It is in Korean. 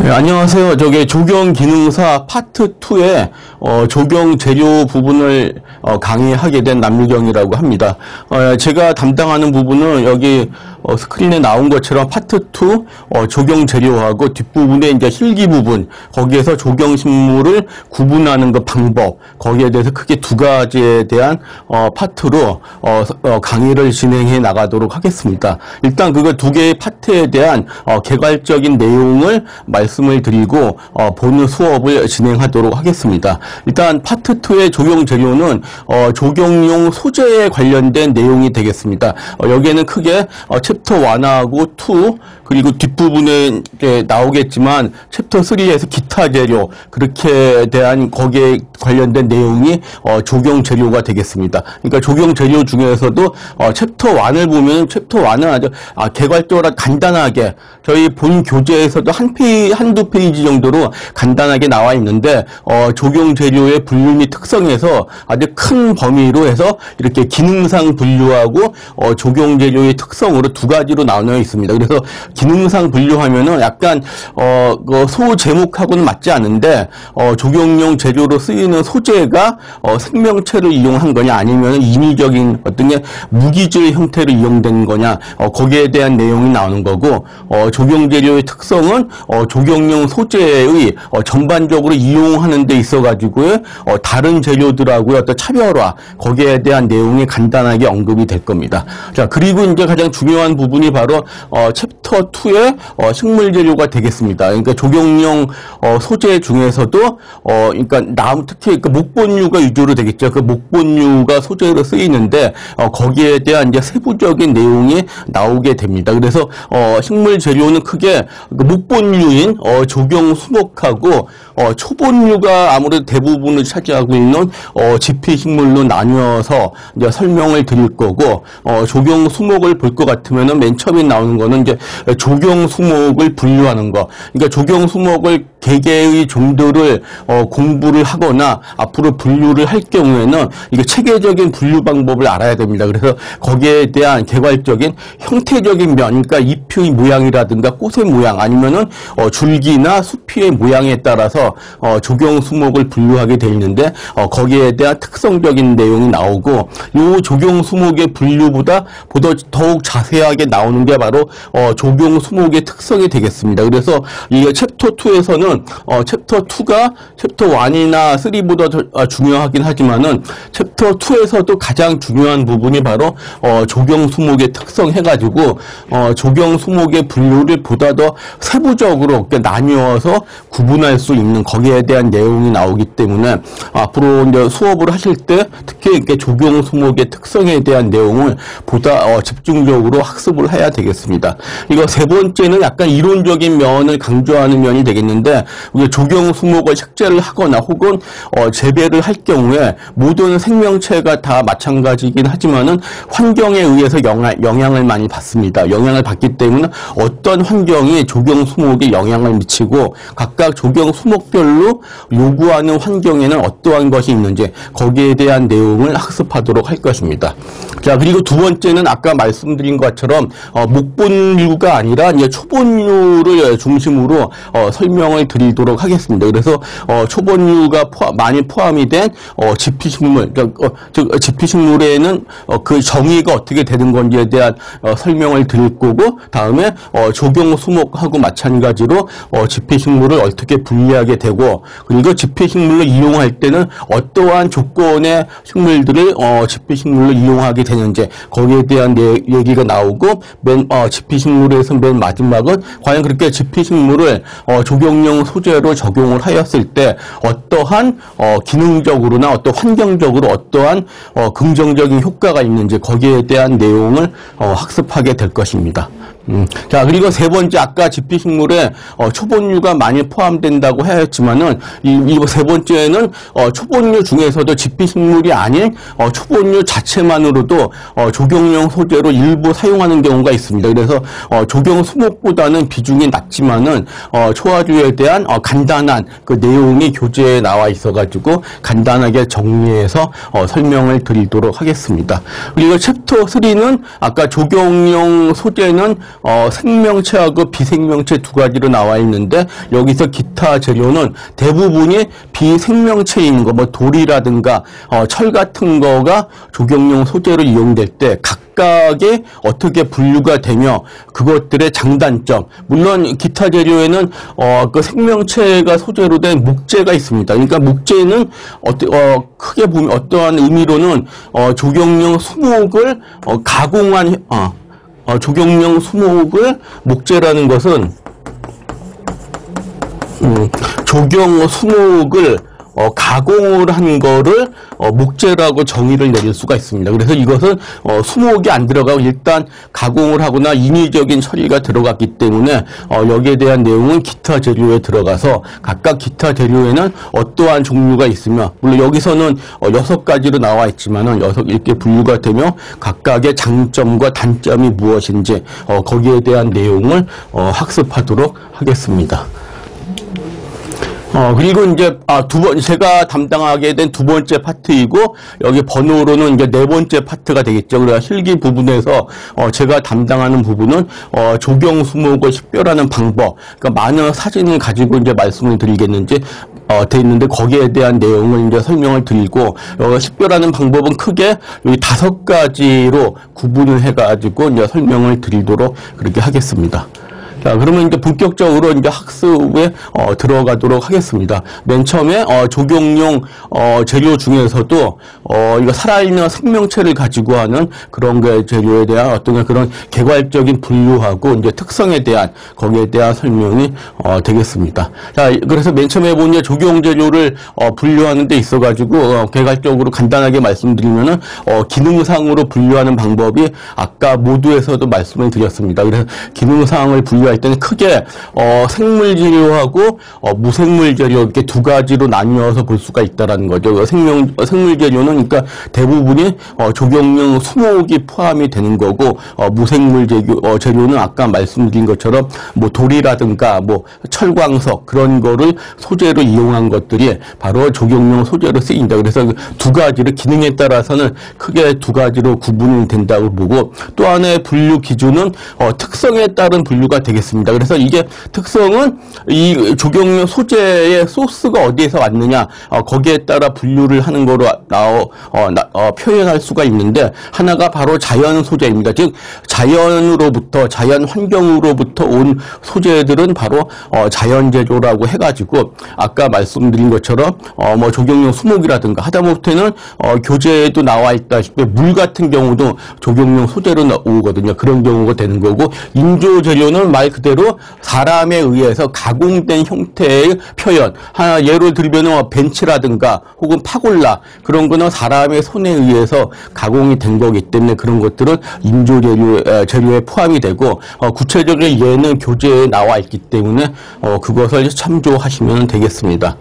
네, 안녕하세요. 조경 기능사 파트 2의 조경 재료 부분을 강의하게 된 남유경이라고 합니다. 제가 담당하는 부분은 여기 스크린에 나온 것처럼 파트 2 조경 재료하고 뒷부분에 이제 실기 부분, 거기에서 조경 식물을 구분하는 그 방법, 거기에 대해서 크게 두 가지에 대한 파트로 강의를 진행해 나가도록 하겠습니다. 일단 그거 두 개의 파트에 대한 개괄적인 내용을 말씀을 드리고 본 수업을 진행하도록 하겠습니다. 일단 파트 2의 조경 재료는 조경용 소재에 관련된 내용이 되겠습니다. 여기에는 크게 챕터 1하고 2 그리고 뒷부분에 이제 나오겠지만 챕터 3에서 기타 재료 그렇게 대한 거기에 관련된 내용이 조경 재료가 되겠습니다. 그러니까 조경 재료 중에서도 챕터 1을 보면 챕터 1은 아주 개괄적으로 간단하게 저희 본 교재에서도 한두 페이지 정도로 간단하게 나와 있는데 조경 재료의 분류 및 특성에서 아주 큰 범위로 해서 이렇게 기능상 분류하고 조경 재료의 특성으로 두 가지로 나눠 있습니다. 그래서 기능상 분류하면은 약간 소 제목하고는 맞지 않는데 조경용 재료로 쓰이는 소재가 생명체를 이용한 거냐 아니면 인위적인 어떤 게 무기질 형태로 이용된 거냐 거기에 대한 내용이 나오는 거고 조경 재료의 특성은 조경용 소재의 전반적으로 이용하는 데 있어 가지고 다른 재료들하고의 어떤 차별화 거기에 대한 내용이 간단하게 언급이 될 겁니다. 자, 그리고 이제 가장 중요한 부분이 바로 챕터 2의 식물 재료가 되겠습니다. 그러니까 조경용 소재 중에서도 그러니까 특히 그 목본류가 위주로 되겠죠. 그 목본류가 소재로 쓰이는데 거기에 대한 이제 세부적인 내용이 나오게 됩니다. 그래서 식물 재료는 크게 그 목본류인 조경 수목하고 초본류가 아무래도 대부분을 차지하고 있는 지피식물로 나뉘어서 이제 설명을 드릴 거고 조경 수목을 볼 것 같으면은 맨 처음에 나오는 거는 이제 조경 수목을 분류하는 거. 그러니까 조경 수목을 개개의 종들을 공부를 하거나 앞으로 분류를 할 경우에는 이게 체계적인 분류 방법을 알아야 됩니다. 그래서 거기에 대한 개괄적인 형태적인 면, 그러니까 잎의 모양이라든가 꽃의 모양 아니면은 줄기나 수피의 모양에 따라서 조경 수목을 분류하게 되어 있는데 거기에 대한 특성적인 내용이 나오고 요 조경 수목의 분류보다 더욱 자세하게 나오는 게 바로 조경 수목의 특성이 되겠습니다. 그래서 이 챕터 2에서는 챕터 2가 챕터 1이나 3보다 더 중요하긴 하지만은 챕터 2에서도 가장 중요한 부분이 바로 조경 수목의 특성 해가지고 조경 수목의 분류를 보다 더 세부적으로 나뉘어서 구분할 수 있는 거기에 대한 내용이 나오기 때문에 앞으로 이제 수업을 하실 때 특히 이렇게 조경 수목의 특성에 대한 내용을 보다 집중적으로 학습을 해야 되겠습니다. 이거 세 번째는 약간 이론적인 면을 강조하는 면이 되겠는데 조경 수목을 식재를 하거나 혹은 재배를 할 경우에 모든 생명체가 다 마찬가지이긴 하지만은 환경에 의해서 영향을 많이 받습니다. 영향을 받기 때문에 어떤 환경이 조경 수목에 영향을 미치고 각각 조경 수목별로 요구하는 환경에는 어떠한 것이 있는지 거기에 대한 내용을 학습하도록 할 것입니다. 자, 그리고 두 번째는 아까 말씀드린 것처럼 목본류가 아니라 이제 초본류를 중심으로 설명을 드리도록 하겠습니다. 그래서 초본류가 많이 포함이 된 지피식물, 그러니까 지피식물에는 그 정의가 어떻게 되는 건지에 대한 설명을 드릴 거고 다음에 조경 수목하고 마찬가지로 지피식물을 어떻게 분리하게 되고 그리고 지피식물로 이용할 때는 어떠한 조건의 식물들을 지피식물로 이용하게 되는지 거기에 대한 얘기가 나오고 지피식물에서 맨 마지막은 과연 그렇게 지피식물을 조경용 소재로 적용을 하였을 때 어떠한 기능적으로나 어떤 환경적으로 어떠한 긍정적인 효과가 있는지 거기에 대한 내용을 학습하게 될 것입니다. 자, 그리고 세 번째, 아까 지피식물에 초본류가 많이 포함된다고 하였지만은, 이 세 번째는 초본류 중에서도 지피식물이 아닌 초본류 자체만으로도 조경용 소재로 일부 사용하는 경우가 있습니다. 그래서 조경 수목보다는 비중이 낮지만은 초화주에 대한 간단한 그 내용이 교재에 나와 있어가지고 간단하게 정리해서 설명을 드리도록 하겠습니다. 그리고 챕터 3는 아까 조경용 소재는 생명체하고 비생명체 두 가지로 나와 있는데 여기서 기타 재료는 대부분이 비생명체인 거, 뭐 돌이라든가 철 같은 거가 조경용 소재로 이용될 때 각각의 어떻게 분류가 되며 그것들의 장단점, 물론 기타 재료에는 그 생명체가 소재로 된 목재가 있습니다. 그러니까 목재는 크게 보면 어떠한 의미로는 조경용 수목을 가공한 조경용 수목을 목재라는 것은 조경 수목을 가공을 한 거를 목재라고 정의를 내릴 수가 있습니다. 그래서 이것은 수목이 안 들어가고 일단 가공을 하거나 인위적인 처리가 들어갔기 때문에 여기에 대한 내용은 기타 재료에 들어가서 각각 기타 재료에는 어떠한 종류가 있으며 물론 여기서는 6가지로 나와 있지만은 이렇게 분류가 되며 각각의 장점과 단점이 무엇인지 거기에 대한 내용을 학습하도록 하겠습니다. 그리고 이제, 제가 담당하게 된 두 번째 파트이고, 여기 번호로는 이제 네 번째 파트가 되겠죠. 그래서 실기 부분에서, 제가 담당하는 부분은, 조경 수목을 식별하는 방법. 그러니까 많은 사진을 가지고 이제 말씀을 드리겠는지, 돼 있는데, 거기에 대한 내용을 이제 설명을 드리고, 식별하는 방법은 크게 여기 5가지로 구분을 해가지고 이제 설명을 드리도록 그렇게 하겠습니다. 자, 그러면 이제 본격적으로 이제 학습에 들어가도록 하겠습니다. 맨 처음에 조경용 재료 중에서도 이거 살아있는 생명체를 가지고 하는 그런 게 재료에 대한 어떤 그런 개괄적인 분류하고 이제 특성에 대한 거기에 대한 설명이 되겠습니다. 자, 그래서 맨 처음에 보니 조경 재료를 분류하는 데 있어 가지고 개괄적으로 간단하게 말씀드리면은 기능상으로 분류하는 방법이 아까 모두에서도 말씀을 드렸습니다. 그래서 기능상을 분류할 때는 크게 생물 재료하고 무생물 재료 이렇게 두 가지로 나뉘어서 볼 수가 있다라는 거죠. 생물 재료는 그러니까 대부분이 조경용 수목이 포함이 되는 거고 무생물 재료는 아까 말씀드린 것처럼 뭐 돌이라든가 뭐 철광석 그런 거를 소재로 이용한 것들이 바로 조경용 소재로 쓰인다. 그래서 두 가지를 기능에 따라서는 크게 두 가지로 구분이 된다고 보고 또 하나의 분류 기준은 특성에 따른 분류가 되겠습니다. 그래서 이게 특성은 이 조경용 소재의 소스가 어디에서 왔느냐 거기에 따라 분류를 하는 거로 표현할 수가 있는데 하나가 바로 자연 소재입니다. 즉 자연으로부터 자연 환경으로부터 온 소재들은 바로 자연 제조라고 해가지고 아까 말씀드린 것처럼 뭐 조경용 수목이라든가 하다못해는 교재에도 나와 있다시피 물 같은 경우도 조경용 소재로 나오거든요. 그런 경우가 되는 거고 인조 재료는 말 그대로 사람에 의해서 가공된 형태의 표현. 예를 들면 벤치라든가 혹은 파골라 그런 거는 사람의 손에 의해서 가공이 된 거기 때문에 그런 것들은 인조 재료에 포함이 되고 구체적인 예는 교재에 나와 있기 때문에 그것을 참조하시면 되겠습니다.